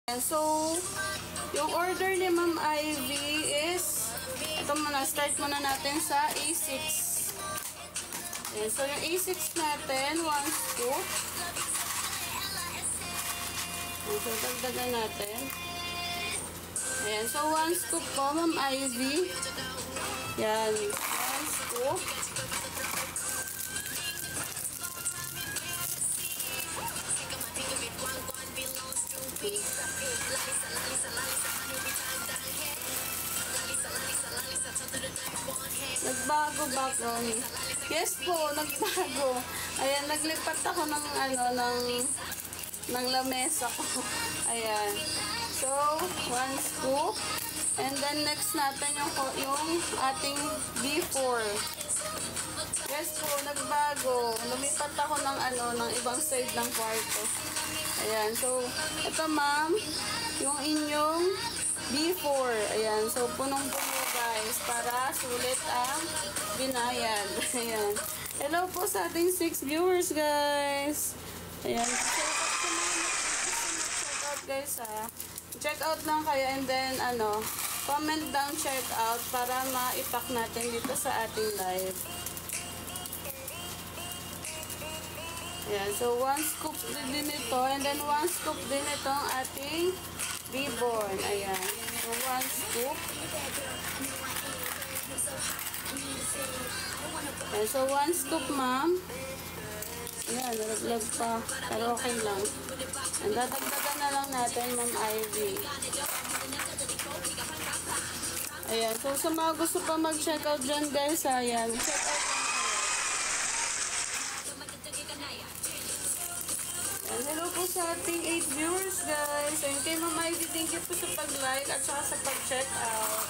And so, yung order ni Ma'am Ivy is, ito muna, start muna natin sa A6. Ayan, so yung A6 natin, 1 scoop. Ayan, so dagdagan natin. Ayan, so 1 scoop po, Ma'am Ivy. Ayan, 1 scoop. Nagbago ba ko? Yes po, nagbago. Ayan, naglipat ako ng ng lamesa ko. Ayan. So, 1 scoop. And then next natin yung ating B4. Yes po, nagbago. Lumipat ako ng ibang side ng kwarto. Ayan, so ito ma'am, yung inyong B4. Ayan, so punong-puno guys para sulit ang binayad. Ayan. Hello po sa ating 6 viewers guys. Ayan, check out guys ha. Check out lang kayo and then comment down check out para ma-ipack natin dito sa ating live. Ayan, so 1 scoop din ito and then 1 scoop din itong ating B-born. Ayan, so 1 scoop. Ayan, so 1 scoop ma'am. Ayan, nalaglag pa. Pero okay lang. And dadagdagan na lang natin Ma'am Ivy. Ayan, so sa mga gusto pa mag-check out dyan guys, ayan, check out. Hello po sa ating 8 viewers guys. And kay Ma'am Ivy, thank you po sa pag-like at saka sa pag-check out.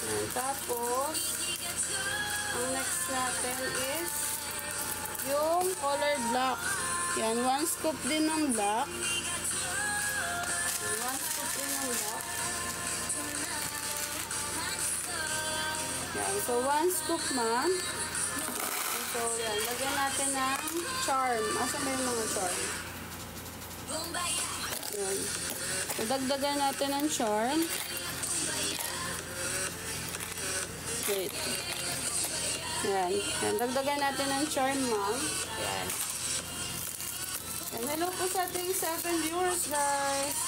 And tapos, ang next natin is yung color black. Yan, 1 scoop din ng black. 1 scoop din ng black. Yan. So, 1 scoop ma'am. So, yan. Lagyan natin ng charm. Asa may mga charm? Yan. So, dagdagan natin ng charm. Wait. Yan. Yan. Dagdagan natin ng charm ma'am. Yan. And hello po sa ating 7 viewers guys.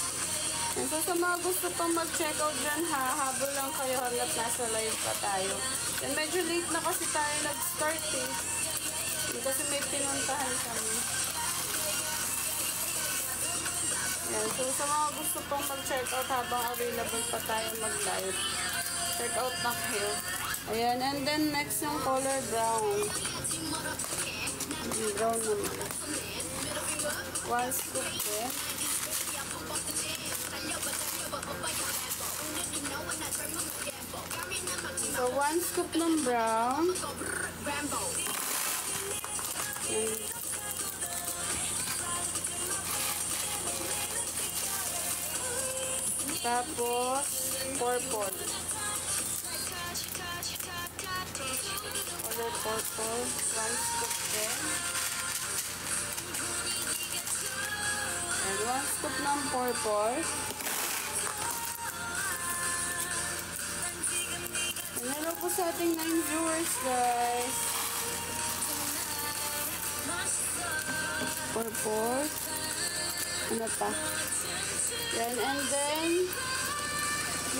And so, sa mga gusto pang mag-check out dyan ha, habol lang kayo hanggat nasa live pa tayo. And medyo late na kasi tayo nag-start eh. Kasi may pinuntahan kami. Yan. So, sa mga gusto pang mag-check out habang available pa tayo mag-live, check out na kayo. Ayan. And then, next yung color brown. Brown naman. 1 scoop eh. So, 1 scoop ng brown. And tapos, purple. Color purple. 1 scoop din. And 1 scoop ng purple. And hello po sa ating 9 viewers guys. Purple. Ano pa? Yan. And then,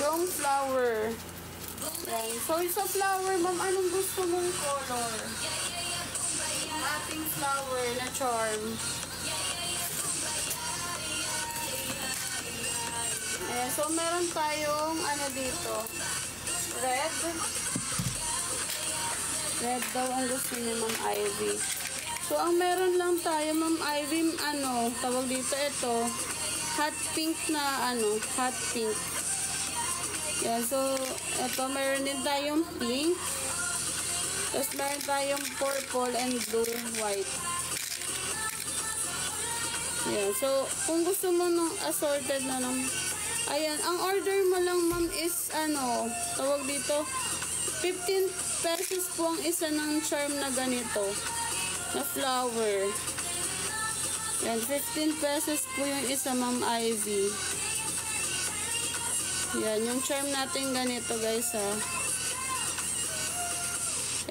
yung flower. Yan. So, sa flower, ma'am, anong gusto mong color? Yung ating flower na charm. Ayan. So, meron tayong dito. Red. Red daw ang gusto ni Ma'am Ivy. So, ang meron lang tayo, Ma'am Ivy, tawag dito, ito, hot pink na, hot pink. Yan, so, ito, meron din tayong pink. Tapos, meron tayong purple and blue, white. Yan, so, kung gusto mo nung assorted na ng, ayan, ang order mo lang, ma'am, is, tawag dito, 15 pesos po ang isa ng charm na ganito. Na flower. Yan, 15 pesos po yung isa, Ma'am Ivy. Yan, yung charm natin ganito, guys, ha.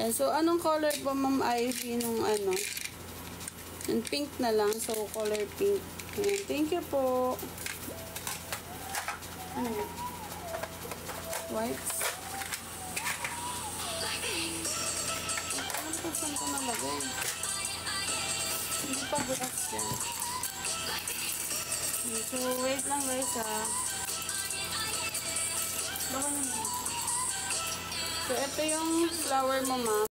Yan, so, anong color po, Ma'am Ivy, nung ano? Yung pink na lang, so, color pink. Yan, thank you po. Ano yun? Whites. Ano po, saan ko nalagay? Hindi pa bukas yan. So, wait lang, guys, ha. Baka nandito. So, ito yung flower mo, ma'am.